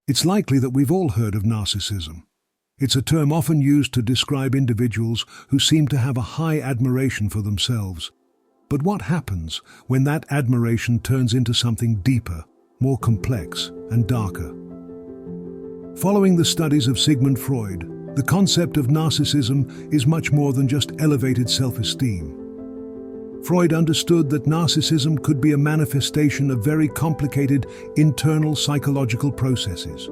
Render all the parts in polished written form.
It's likely that we've all heard of narcissism. It's a term often used to describe individuals who seem to have a high admiration for themselves. But what happens when that admiration turns into something deeper, more complex, and darker? Following the studies of Sigmund Freud, the concept of narcissism is much more than just elevated self-esteem. Freud understood that narcissism could be a manifestation of very complicated internal psychological processes.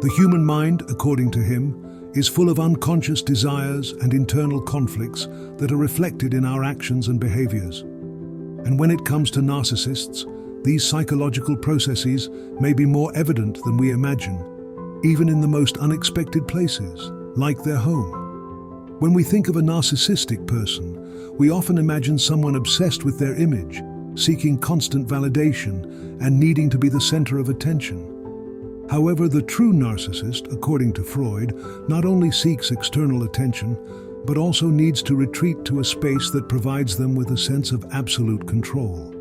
The human mind, according to him, is full of unconscious desires and internal conflicts that are reflected in our actions and behaviors. And when it comes to narcissists, these psychological processes may be more evident than we imagine, even in the most unexpected places, like their home. When we think of a narcissistic person, we often imagine someone obsessed with their image, seeking constant validation and needing to be the center of attention. However, the true narcissist, according to Freud, not only seeks external attention, but also needs to retreat to a space that provides them with a sense of absolute control.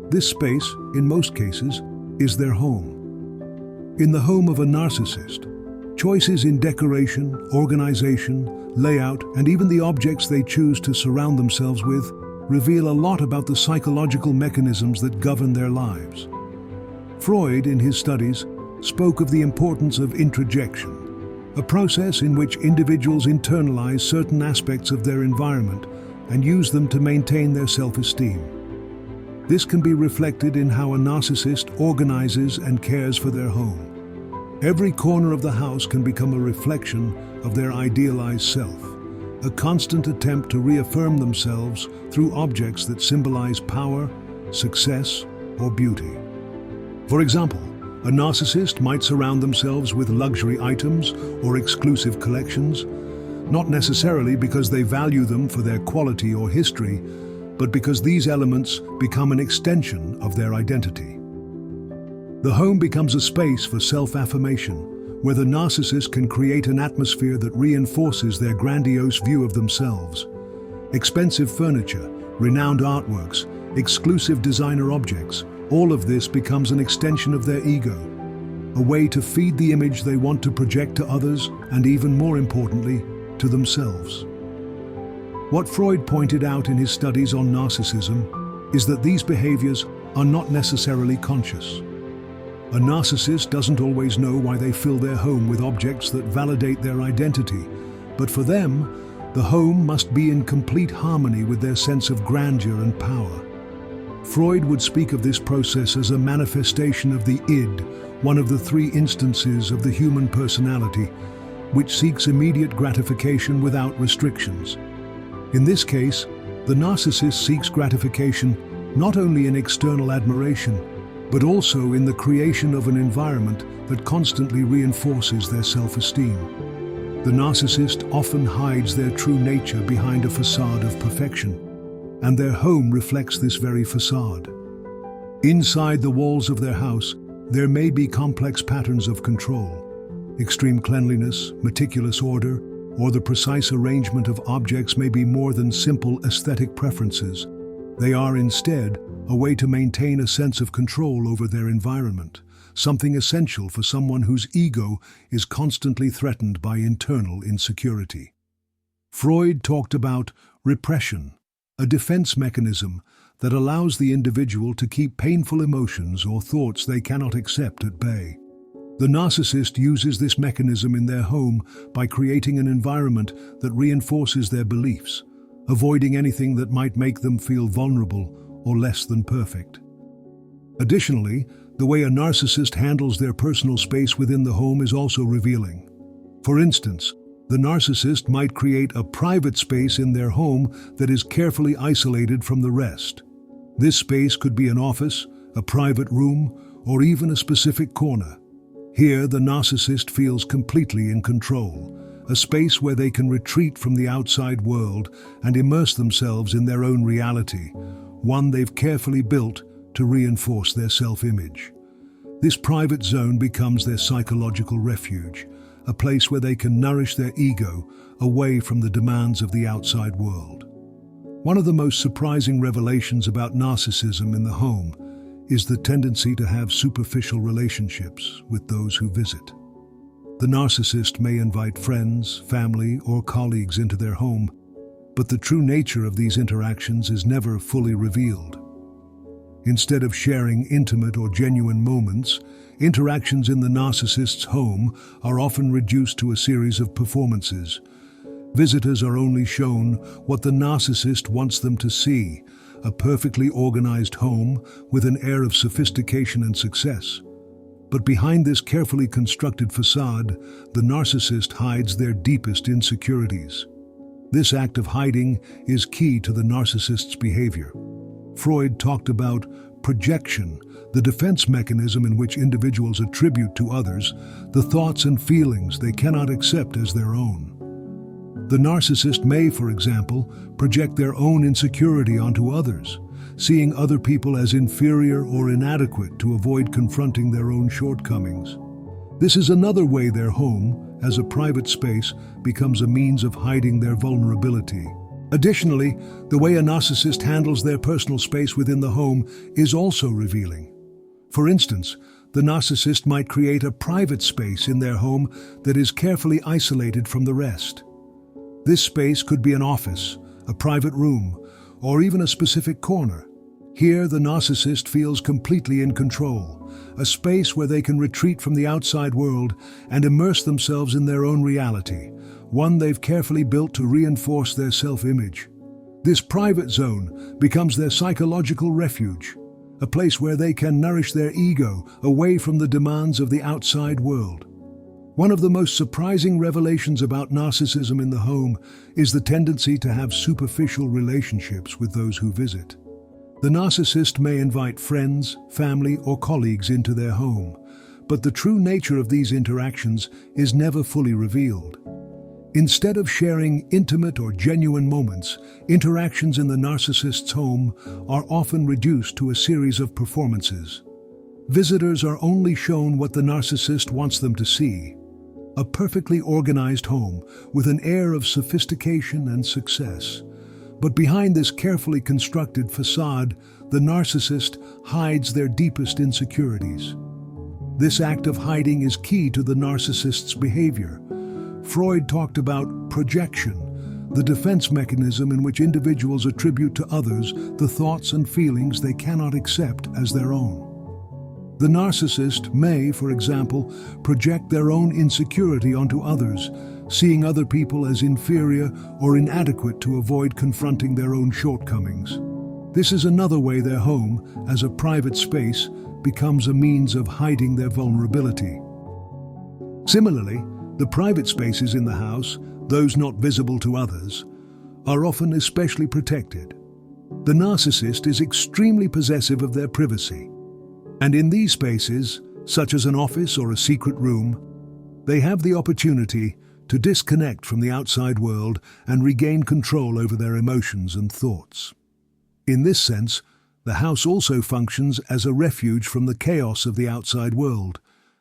This space, in most cases, is their home. In the home of a narcissist, choices in decoration, organization, layout, and even the objects they choose to surround themselves with reveal a lot about the psychological mechanisms that govern their lives. Freud, in his studies, spoke of the importance of introjection, a process in which individuals internalize certain aspects of their environment and use them to maintain their self-esteem. This can be reflected in how a narcissist organizes and cares for their home. Every corner of the house can become a reflection of their idealized self, a constant attempt to reaffirm themselves through objects that symbolize power, success, or beauty. For example, a narcissist might surround themselves with luxury items or exclusive collections, not necessarily because they value them for their quality or history, but because these elements become an extension of their identity. The home becomes a space for self-affirmation, where the narcissist can create an atmosphere that reinforces their grandiose view of themselves. Expensive furniture, renowned artworks, exclusive designer objects, all of this becomes an extension of their ego, a way to feed the image they want to project to others and, even more importantly, to themselves. What Freud pointed out in his studies on narcissism is that these behaviors are not necessarily conscious. A narcissist doesn't always know why they fill their home with objects that validate their identity, but for them, the home must be in complete harmony with their sense of grandeur and power. Freud would speak of this process as a manifestation of the id, one of the three instances of the human personality, which seeks immediate gratification without restrictions. In this case, the narcissist seeks gratification not only in external admiration, but also in the creation of an environment that constantly reinforces their self-esteem. The narcissist often hides their true nature behind a facade of perfection, and their home reflects this very facade. Inside the walls of their house, there may be complex patterns of control. Extreme cleanliness, meticulous order, or the precise arrangement of objects may be more than simple aesthetic preferences. They are instead a way to maintain a sense of control over their environment, something essential for someone whose ego is constantly threatened by internal insecurity. Freud talked about repression, a defense mechanism that allows the individual to keep painful emotions or thoughts they cannot accept at bay. The narcissist uses this mechanism in their home by creating an environment that reinforces their beliefs, avoiding anything that might make them feel vulnerable or less than perfect. Additionally, the way a narcissist handles their personal space within the home is also revealing. For instance, the narcissist might create a private space in their home that is carefully isolated from the rest. This space could be an office, a private room, or even a specific corner. Here, the narcissist feels completely in control, a space where they can retreat from the outside world and immerse themselves in their own reality, one they've carefully built to reinforce their self-image. This private zone becomes their psychological refuge, a place where they can nourish their ego away from the demands of the outside world. One of the most surprising revelations about narcissism in the home is the tendency to have superficial relationships with those who visit. The narcissist may invite friends, family, or colleagues into their home, but the true nature of these interactions is never fully revealed. Instead of sharing intimate or genuine moments, interactions in the narcissist's home are often reduced to a series of performances. Visitors are only shown what the narcissist wants them to see, a perfectly organized home with an air of sophistication and success. But behind this carefully constructed facade, the narcissist hides their deepest insecurities. This act of hiding is key to the narcissist's behavior. Freud talked about projection, the defense mechanism in which individuals attribute to others the thoughts and feelings they cannot accept as their own. The narcissist may, for example, project their own insecurity onto others, seeing other people as inferior or inadequate to avoid confronting their own shortcomings. This is another way their home, as a private space, becomes a means of hiding their vulnerability. Additionally, the way a narcissist handles their personal space within the home is also revealing. For instance, the narcissist might create a private space in their home that is carefully isolated from the rest. This space could be an office, a private room, or even a specific corner. Here, the narcissist feels completely in control, a space where they can retreat from the outside world and immerse themselves in their own reality, one they've carefully built to reinforce their self-image. This private zone becomes their psychological refuge, a place where they can nourish their ego away from the demands of the outside world. One of the most surprising revelations about narcissism in the home is the tendency to have superficial relationships with those who visit. The narcissist may invite friends, family, or colleagues into their home, but the true nature of these interactions is never fully revealed. Instead of sharing intimate or genuine moments, interactions in the narcissist's home are often reduced to a series of performances. Visitors are only shown what the narcissist wants them to see: a perfectly organized home with an air of sophistication and success. But behind this carefully constructed facade, the narcissist hides their deepest insecurities. This act of hiding is key to the narcissist's behavior. Freud talked about projection, the defense mechanism in which individuals attribute to others the thoughts and feelings they cannot accept as their own. The narcissist may, for example, project their own insecurity onto others, seeing other people as inferior or inadequate to avoid confronting their own shortcomings. This is another way their home, as a private space, becomes a means of hiding their vulnerability. Similarly, the private spaces in the house, those not visible to others, are often especially protected. The narcissist is extremely possessive of their privacy. And in these spaces, such as an office or a secret room, they have the opportunity to disconnect from the outside world and regain control over their emotions and thoughts. In this sense, the house also functions as a refuge from the chaos of the outside world,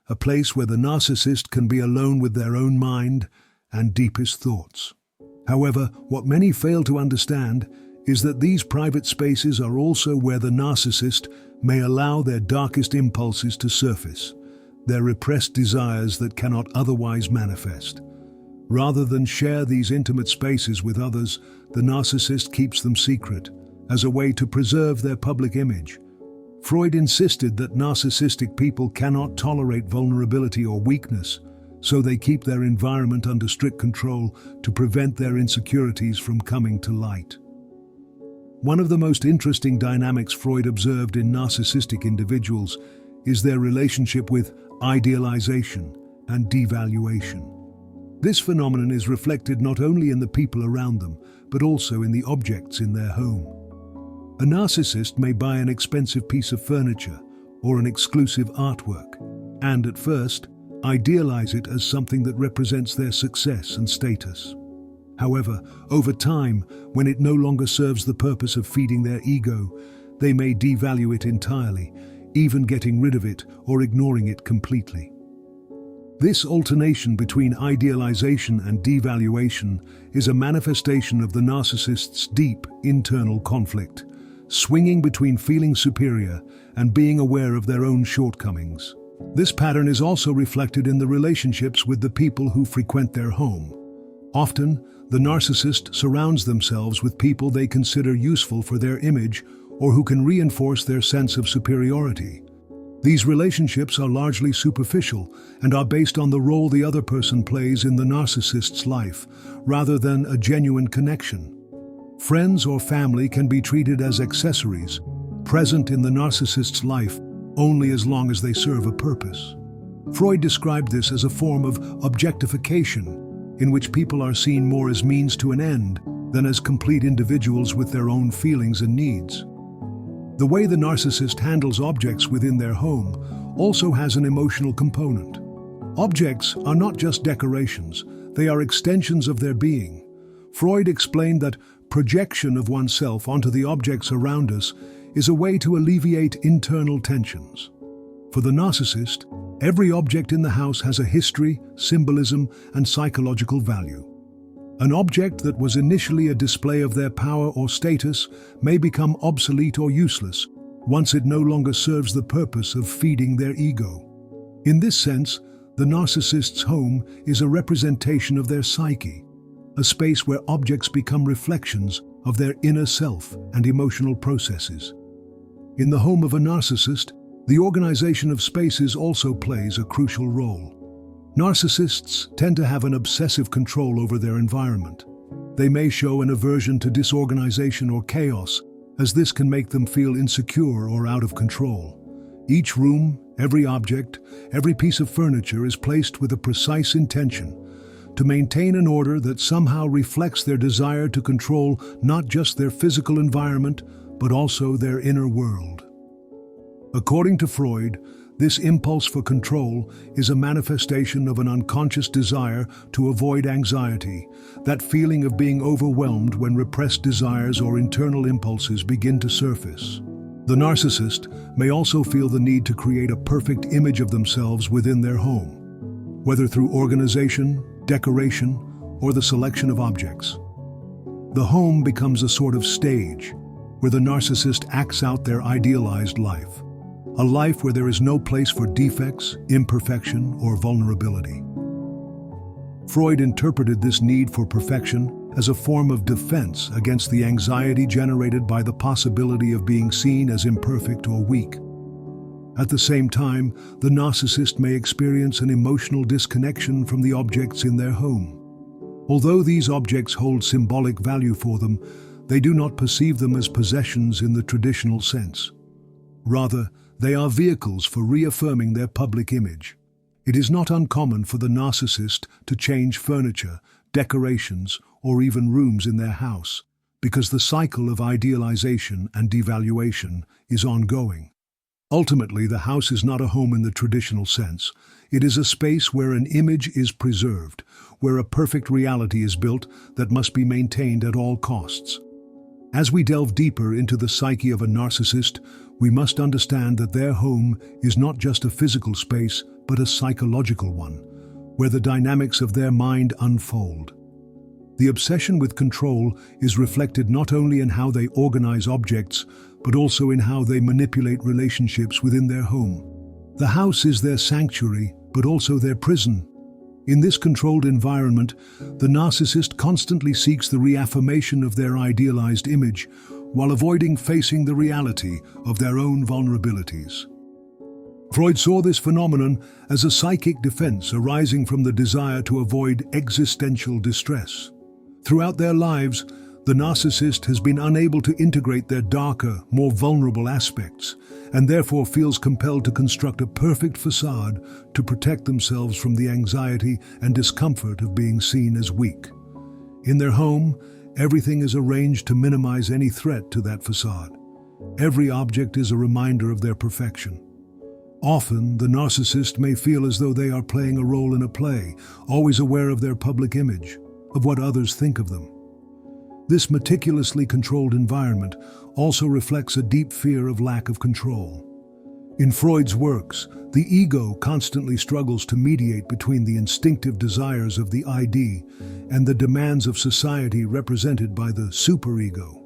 a place where the narcissist can be alone with their own mind and deepest thoughts. However, what many fail to understand is that these private spaces are also where the narcissist may allow their darkest impulses to surface, their repressed desires that cannot otherwise manifest. Rather than share these intimate spaces with others, the narcissist keeps them secret, as a way to preserve their public image. Freud insisted that narcissistic people cannot tolerate vulnerability or weakness, so they keep their environment under strict control to prevent their insecurities from coming to light. One of the most interesting dynamics Freud observed in narcissistic individuals is their relationship with idealization and devaluation. This phenomenon is reflected not only in the people around them, but also in the objects in their home. A narcissist may buy an expensive piece of furniture or an exclusive artwork, and at first, idealize it as something that represents their success and status. However, over time, when it no longer serves the purpose of feeding their ego, they may devalue it entirely, even getting rid of it or ignoring it completely. This alternation between idealization and devaluation is a manifestation of the narcissist's deep internal conflict, swinging between feeling superior and being aware of their own shortcomings. This pattern is also reflected in the relationships with the people who frequent their home. Often, the narcissist surrounds themselves with people they consider useful for their image or who can reinforce their sense of superiority. These relationships are largely superficial and are based on the role the other person plays in the narcissist's life, rather than a genuine connection. Friends or family can be treated as accessories, present in the narcissist's life only as long as they serve a purpose. Freud described this as a form of objectification, in which people are seen more as means to an end than as complete individuals with their own feelings and needs. The way the narcissist handles objects within their home also has an emotional component. Objects are not just decorations, they are extensions of their being. Freud explained that projection of oneself onto the objects around us is a way to alleviate internal tensions. For the narcissist, every object in the house has a history, symbolism, and psychological value. An object that was initially a display of their power or status may become obsolete or useless once it no longer serves the purpose of feeding their ego. In this sense, the narcissist's home is a representation of their psyche, a space where objects become reflections of their inner self and emotional processes. In the home of a narcissist, the organization of spaces also plays a crucial role. Narcissists tend to have an obsessive control over their environment. They may show an aversion to disorganization or chaos, as this can make them feel insecure or out of control. Each room, every object, every piece of furniture is placed with a precise intention to maintain an order that somehow reflects their desire to control not just their physical environment, but also their inner world. According to Freud, this impulse for control is a manifestation of an unconscious desire to avoid anxiety, that feeling of being overwhelmed when repressed desires or internal impulses begin to surface. The narcissist may also feel the need to create a perfect image of themselves within their home, whether through organization, decoration, or the selection of objects. The home becomes a sort of stage where the narcissist acts out their idealized life, a life where there is no place for defects, imperfection, or vulnerability. Freud interpreted this need for perfection as a form of defense against the anxiety generated by the possibility of being seen as imperfect or weak. At the same time, the narcissist may experience an emotional disconnection from the objects in their home. Although these objects hold symbolic value for them, they do not perceive them as possessions in the traditional sense. Rather, they are vehicles for reaffirming their public image. It is not uncommon for the narcissist to change furniture, decorations, or even rooms in their house, because the cycle of idealization and devaluation is ongoing. Ultimately, the house is not a home in the traditional sense. It is a space where an image is preserved, where a perfect reality is built that must be maintained at all costs. As we delve deeper into the psyche of a narcissist, we must understand that their home is not just a physical space, but a psychological one, where the dynamics of their mind unfold. The obsession with control is reflected not only in how they organize objects, but also in how they manipulate relationships within their home. The house is their sanctuary, but also their prison. In this controlled environment, the narcissist constantly seeks the reaffirmation of their idealized image, while avoiding facing the reality of their own vulnerabilities. Freud saw this phenomenon as a psychic defense arising from the desire to avoid existential distress. Throughout their lives, the narcissist has been unable to integrate their darker, more vulnerable aspects, and therefore feels compelled to construct a perfect facade to protect themselves from the anxiety and discomfort of being seen as weak. In their home, everything is arranged to minimize any threat to that facade. Every object is a reminder of their perfection. Often, the narcissist may feel as though they are playing a role in a play, always aware of their public image, of what others think of them. This meticulously controlled environment also reflects a deep fear of lack of control. In Freud's works, the ego constantly struggles to mediate between the instinctive desires of the ID and the demands of society represented by the superego.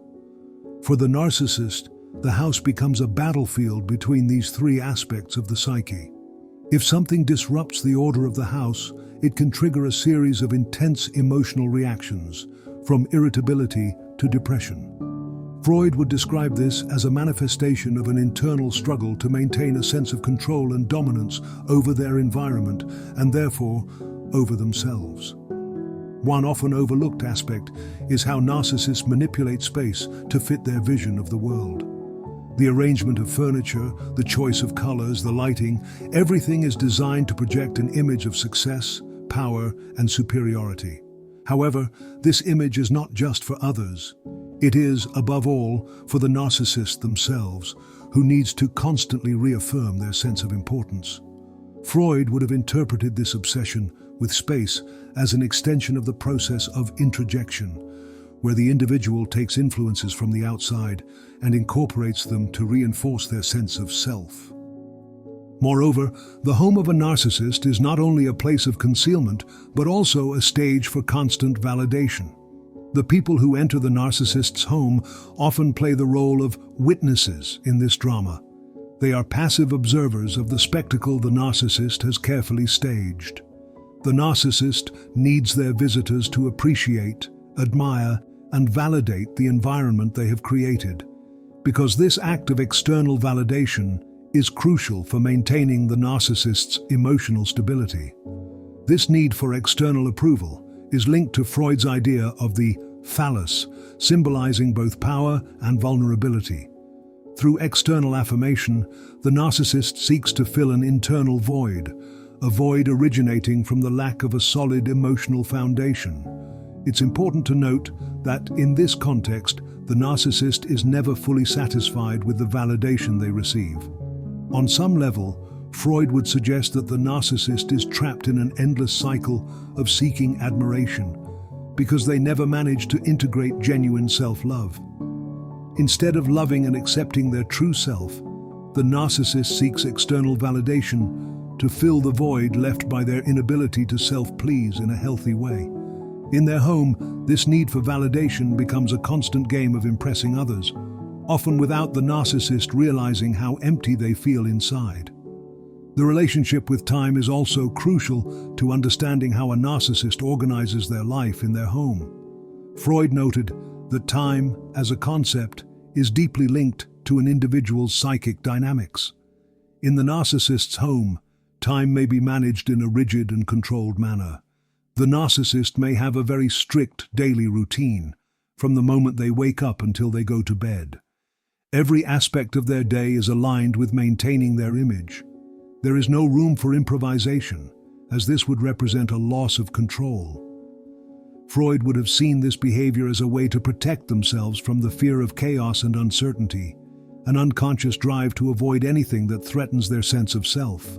For the narcissist, the house becomes a battlefield between these three aspects of the psyche. If something disrupts the order of the house, it can trigger a series of intense emotional reactions, from irritability to depression. Freud would describe this as a manifestation of an internal struggle to maintain a sense of control and dominance over their environment and therefore over themselves. One often overlooked aspect is how narcissists manipulate space to fit their vision of the world. The arrangement of furniture, the choice of colors, the lighting, everything is designed to project an image of success, power, and superiority. However, this image is not just for others. It is, above all, for the narcissist themselves, who needs to constantly reaffirm their sense of importance. Freud would have interpreted this obsession with space as an extension of the process of introjection, where the individual takes influences from the outside and incorporates them to reinforce their sense of self. Moreover, the home of a narcissist is not only a place of concealment, but also a stage for constant validation. The people who enter the narcissist's home often play the role of witnesses in this drama. They are passive observers of the spectacle the narcissist has carefully staged. The narcissist needs their visitors to appreciate, admire, and validate the environment they have created, because this act of external validation is crucial for maintaining the narcissist's emotional stability. This need for external approval is linked to Freud's idea of the phallus, symbolizing both power and vulnerability. Through external affirmation, the narcissist seeks to fill an internal void, a void originating from the lack of a solid emotional foundation. It's important to note that in this context, the narcissist is never fully satisfied with the validation they receive. On some level, Freud would suggest that the narcissist is trapped in an endless cycle of seeking admiration, because they never manage to integrate genuine self-love. Instead of loving and accepting their true self, the narcissist seeks external validation to fill the void left by their inability to self-please in a healthy way. In their home, this need for validation becomes a constant game of impressing others, often without the narcissist realizing how empty they feel inside. The relationship with time is also crucial to understanding how a narcissist organizes their life in their home. Freud noted that time, as a concept, is deeply linked to an individual's psychic dynamics. In the narcissist's home, time may be managed in a rigid and controlled manner. The narcissist may have a very strict daily routine, from the moment they wake up until they go to bed. Every aspect of their day is aligned with maintaining their image. There is no room for improvisation, as this would represent a loss of control. Freud would have seen this behavior as a way to protect themselves from the fear of chaos and uncertainty, an unconscious drive to avoid anything that threatens their sense of self.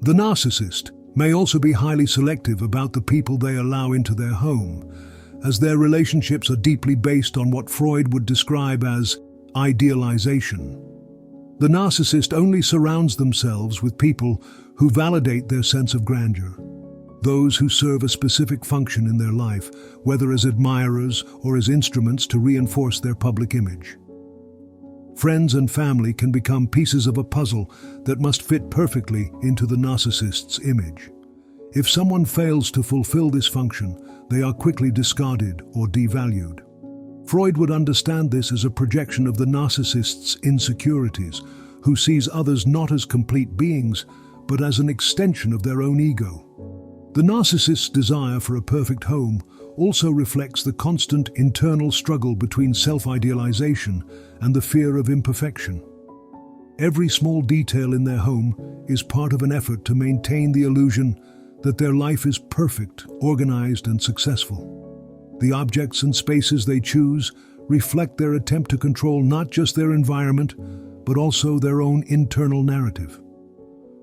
The narcissist may also be highly selective about the people they allow into their home, as their relationships are deeply based on what Freud would describe as idealization. The narcissist only surrounds themselves with people who validate their sense of grandeur, those who serve a specific function in their life, whether as admirers or as instruments to reinforce their public image. Friends and family can become pieces of a puzzle that must fit perfectly into the narcissist's image. If someone fails to fulfill this function, they are quickly discarded or devalued. Freud would understand this as a projection of the narcissist's insecurities, who sees others not as complete beings, but as an extension of their own ego. The narcissist's desire for a perfect home also reflects the constant internal struggle between self-idealization and the fear of imperfection. Every small detail in their home is part of an effort to maintain the illusion that their life is perfect, organized, and successful. The objects and spaces they choose reflect their attempt to control not just their environment, but also their own internal narrative.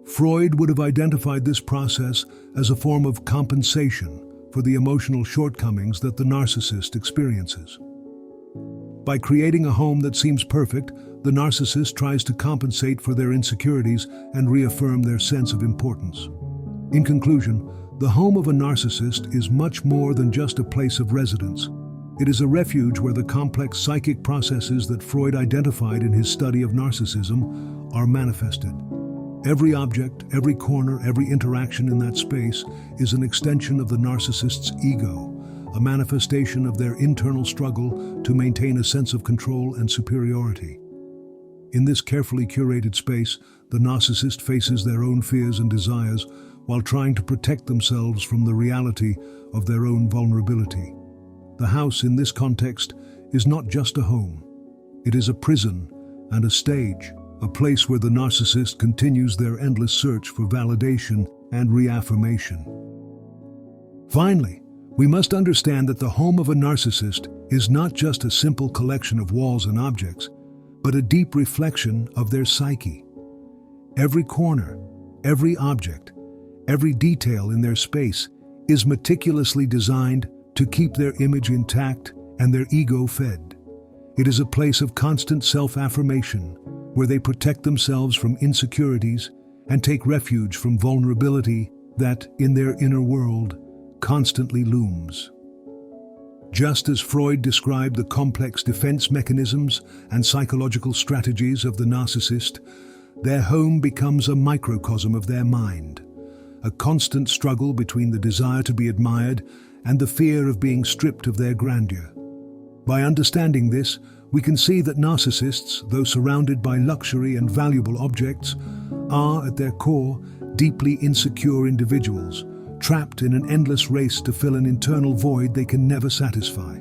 Freud would have identified this process as a form of compensation for the emotional shortcomings that the narcissist experiences. By creating a home that seems perfect, the narcissist tries to compensate for their insecurities and reaffirm their sense of importance. In conclusion, the home of a narcissist is much more than just a place of residence. It is a refuge where the complex psychic processes that Freud identified in his study of narcissism are manifested. Every object, every corner, every interaction in that space is an extension of the narcissist's ego, a manifestation of their internal struggle to maintain a sense of control and superiority. In this carefully curated space, the narcissist faces their own fears and desires while trying to protect themselves from the reality of their own vulnerability. The house in this context is not just a home. It is a prison and a stage, a place where the narcissist continues their endless search for validation and reaffirmation. Finally, we must understand that the home of a narcissist is not just a simple collection of walls and objects, but a deep reflection of their psyche. Every corner, every object, every detail in their space is meticulously designed to keep their image intact and their ego fed. It is a place of constant self-affirmation, where they protect themselves from insecurities and take refuge from vulnerability that, in their inner world, constantly looms. Just as Freud described the complex defense mechanisms and psychological strategies of the narcissist, their home becomes a microcosm of their mind, a constant struggle between the desire to be admired and the fear of being stripped of their grandeur. By understanding this, we can see that narcissists, though surrounded by luxury and valuable objects, are, at their core, deeply insecure individuals, trapped in an endless race to fill an internal void they can never satisfy.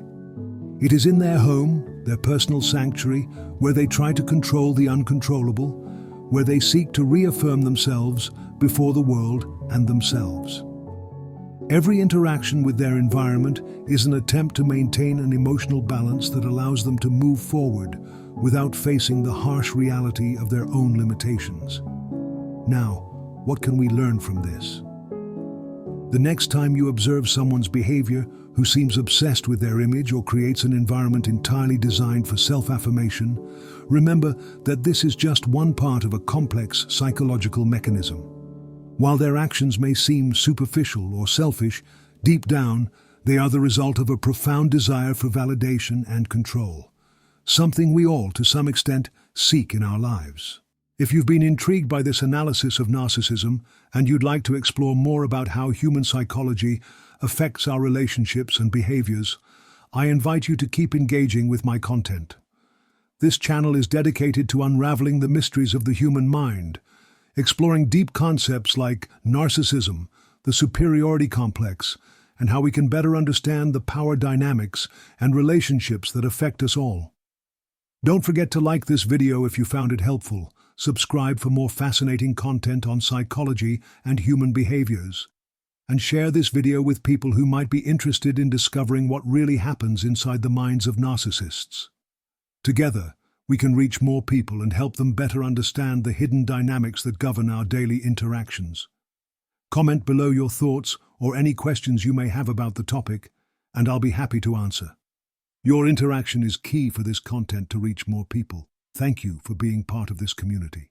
It is in their home, their personal sanctuary, where they try to control the uncontrollable, where they seek to reaffirm themselves before the world and themselves. Every interaction with their environment is an attempt to maintain an emotional balance that allows them to move forward without facing the harsh reality of their own limitations. Now, what can we learn from this? The next time you observe someone's behavior who seems obsessed with their image or creates an environment entirely designed for self-affirmation, remember that this is just one part of a complex psychological mechanism. While their actions may seem superficial or selfish, deep down, they are the result of a profound desire for validation and control, something we all, to some extent, seek in our lives. If you've been intrigued by this analysis of narcissism and you'd like to explore more about how human psychology affects our relationships and behaviors, I invite you to keep engaging with my content. This channel is dedicated to unraveling the mysteries of the human mind, exploring deep concepts like narcissism, the superiority complex, and how we can better understand the power dynamics and relationships that affect us all. Don't forget to like this video if you found it helpful, subscribe for more fascinating content on psychology and human behaviors, and share this video with people who might be interested in discovering what really happens inside the minds of narcissists. Together, we can reach more people and help them better understand the hidden dynamics that govern our daily interactions. Comment below your thoughts or any questions you may have about the topic, and I'll be happy to answer. Your interaction is key for this content to reach more people. Thank you for being part of this community.